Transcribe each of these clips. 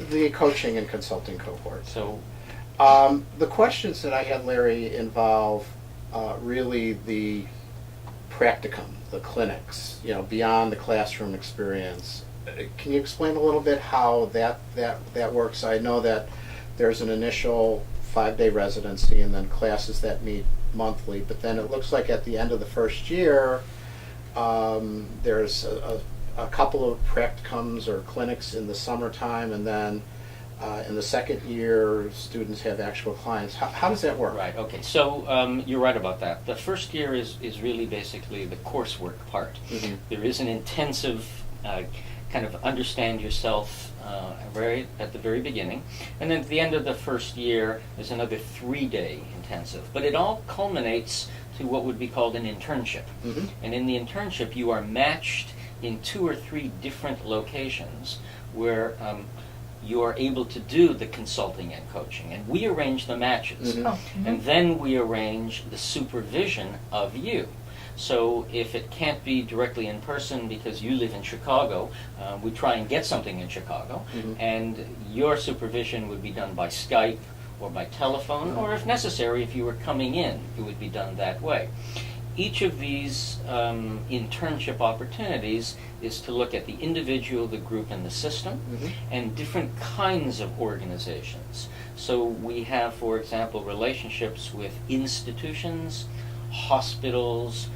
The coaching and consulting cohort. So, The questions that I had, Larry, involve really the practicum, the clinics, beyond the classroom experience. Can you explain a little bit how that works? I know that there's an initial 5-day residency and then classes that meet monthly, but then it looks like at the end of the first year, there's a couple of practicums or clinics in the summertime, and then in the second year, students have actual clients. How does that work? right, okay. So you're right about that. The first year is really basically the coursework part. Mhm. There is an intensive kind of understand yourself at the very beginning. And then at the end of the first year, there's another 3-day intensive. But it all culminates to what would be called an internship. Mhm. And in the internship, you are matched in 2 or 3 different locations where you are able to do the consulting and coaching. And we arrange the matches. Mhm. Oh, mhm. And then we arrange the supervision of you. So if it can't be directly in person because you live in Chicago, we try and get something in Chicago, Mhm. and your supervision would be done by Skype or by telephone, or if necessary, if you were coming in, it would be done that way. Each of these internship opportunities is to look at the individual, the group, and the system, Mhm. and different kinds of organizations. So we have, for example, relationships with institutions, hospitals,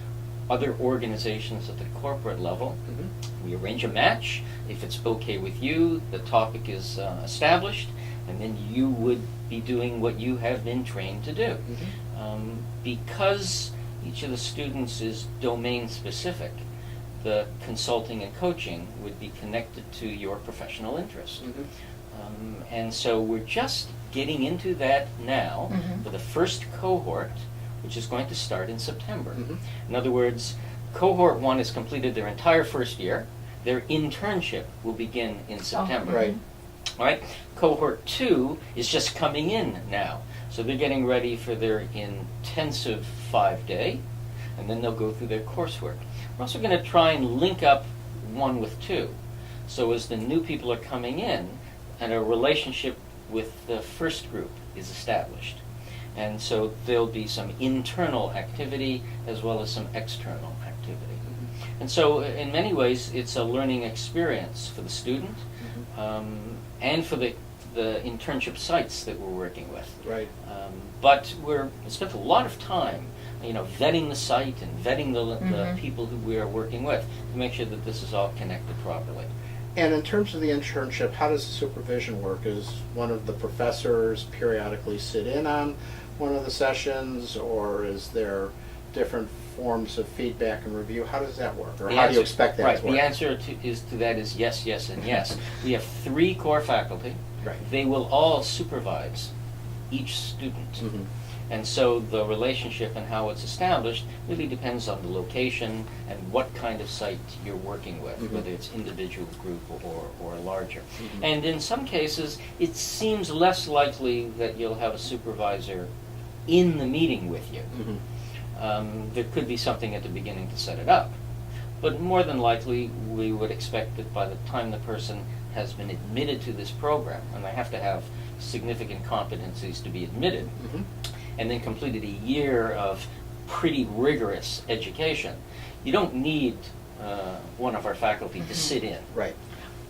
other organizations at the corporate level. Mhm. We arrange a match. If it's okay with you, the topic is established, and then you would be doing what you have been trained to do. Because each of the students is domain specific, the consulting and coaching would be connected to your professional interest. Mhm. And so we're just getting into that now Mhm. for the first cohort, which is going to start in September. Mhm. In other words, cohort 1 has completed their entire first year. Their internship will begin in September. Right. All right. Cohort 2 is just coming in now. So they're getting ready for their intensive 5-day, and then they'll go through their coursework. We're also going to try and link up 1 with 2. So as the new people are coming in, and a relationship with the first group is established. And so there'll be some internal activity as well as some external activity. And so in many ways, it's a learning experience for the student and for the internship sites that we're working with. Right. But we're spent a lot of time, vetting the site and vetting the people who we are working with to make sure that this is all connected properly. And in terms of the internship, how does the supervision work? Is one of the professors periodically sit in on one of the sessions, or is there different forms of feedback and review? How does that work, or how do you expect that to work? The answer to that is yes, yes, and yes. We have 3 core faculty. Right. They will all supervise each student. Mhm. And so the relationship and how it's established really depends on the location and what kind of site you're working with, Mhm. whether it's individual, group, or larger. Mhm. And in some cases, it seems less likely that you'll have a supervisor in the meeting with you. Mhm. There could be something at the beginning to set it up. But more than likely, we would expect that by the time the person has been admitted to this program, and they have to have significant competencies to be admitted, Mhm. and then completed a year of pretty rigorous education, you don't need one of our faculty to sit in. Right.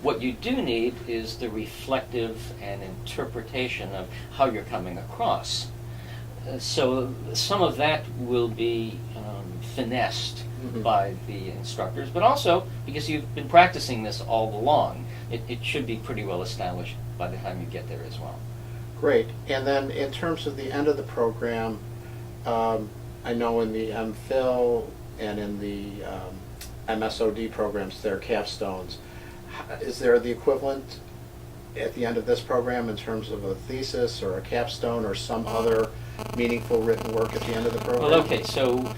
What you do need is the reflective and interpretation of how you're coming across. So some of that will be finessed Mhm. by the instructors, but also because you've been practicing this all along, it should be pretty well established by the time you get there as well. Great. And then in terms of the end of the program, I know in the MPhil and in the MSOD programs, there are capstones. Is there the equivalent at the end of this program in terms of a thesis or a capstone or some other meaningful written work at the end of the program? Well, okay, so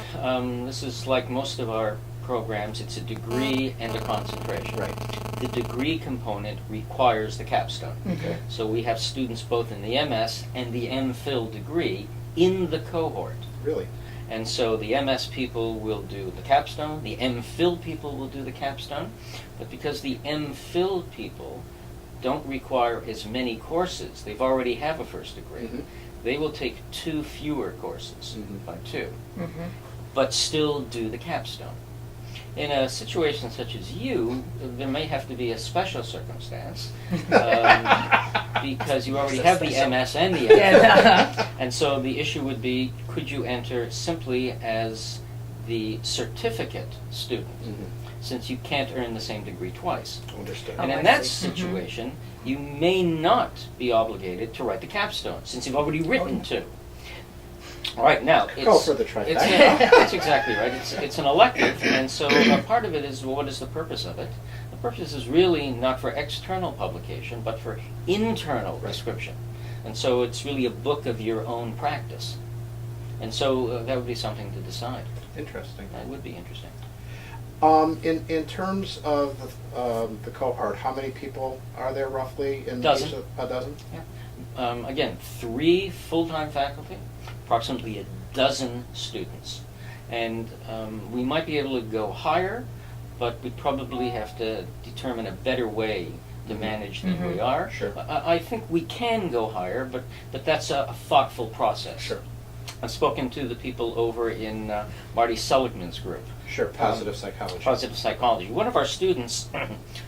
this is like most of our programs, it's a degree and a concentration. Right. The degree component requires the capstone. Okay. So we have students both in the MS and the MPhil degree in the cohort. Really? And so the MS people will do the capstone, the MPhil people will do the capstone, but because the MPhil people don't require as many courses. They've already have a first degree. Mhm. They will take 2 fewer courses, Mhm. by 2, Mm-hmm. but still do the capstone. In a situation such as you, there may have to be a special circumstance because you already have the MS and the Yeah. and so the issue would be, could you enter simply as the certificate student, Mhm. since you can't earn the same degree twice? Understood. Oh, And I in that see. situation, you may not be obligated to write the capstone, since you've already written 2. All right, now, Go for the trifecta. that's exactly right. It's an elective, and so part of it is, well, what is the purpose of it? The purpose is really not for external publication, but for internal Right. description. And so it's really a book of your own practice. And so that would be something to decide. Interesting. That would be interesting. In terms of the cohort, how many people are there roughly? In Dozen. each of- a dozen? Again, 3 full-time faculty, approximately a dozen students. And we might be able to go higher, but we probably have to determine a better way to manage than we are. Sure. I think we can go higher, but that's a thoughtful process. Sure. I've spoken to the people over in Marty Seligman's group, Sure. Positive psychology. Positive Psychology. One of our students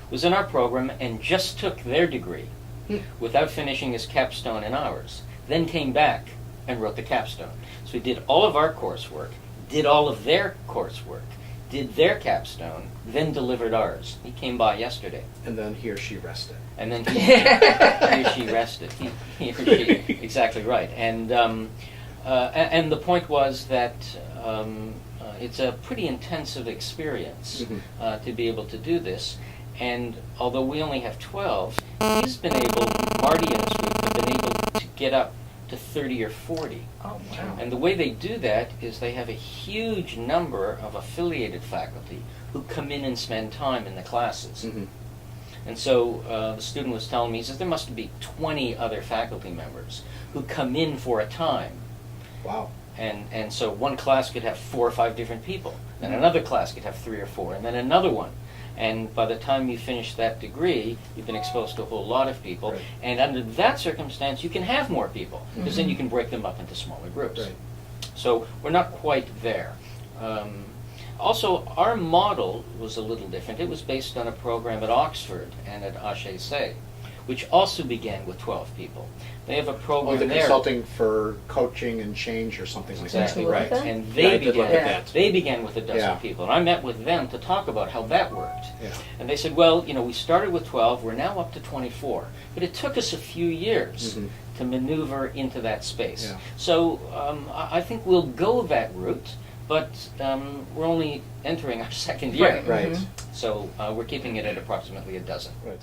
was in our program and just took their degree without finishing his capstone in ours, then came back and wrote the capstone. So he did all of our coursework, did all of their coursework, did their capstone, then delivered ours. He came by yesterday, And then he or she rested. and then he or she rested. He or she, exactly right. And the point was that it's a pretty intensive experience to be able to do this. And although we only have 12, Marty and his group have been able to get up to 30 or 40. Oh, wow. And the way they do that is they have a huge number of affiliated faculty who come in and spend time in the classes. Mhm. And so the student was telling me, he says, there must be 20 other faculty members who come in for a time. Wow. And so one class could have 4 or 5 different people, then another class could have 3 or 4, and then another one. And by the time you finish that degree, you've been exposed to a whole lot of people. Right. And under that circumstance, you can have more people, because then you can break them up into smaller groups. Right. So we're not quite there. Also, our model was a little different. It was based on a program at Oxford and at HEC, which also began with 12 people. They have a program Oh, the there. consulting for coaching and change or something like that. Exactly Look right. at that. And Yeah, they I did look began. at that. They began with a dozen Yeah. people, and I met with them to talk about how that worked. Yeah. And they said, well, we started with 12, we're now up to 24, but it took us a few years Mhm. to maneuver into that space. Yeah. So I think we'll go that route, but we're only entering our second year. Right. Right. So we're keeping it at approximately a dozen. Right.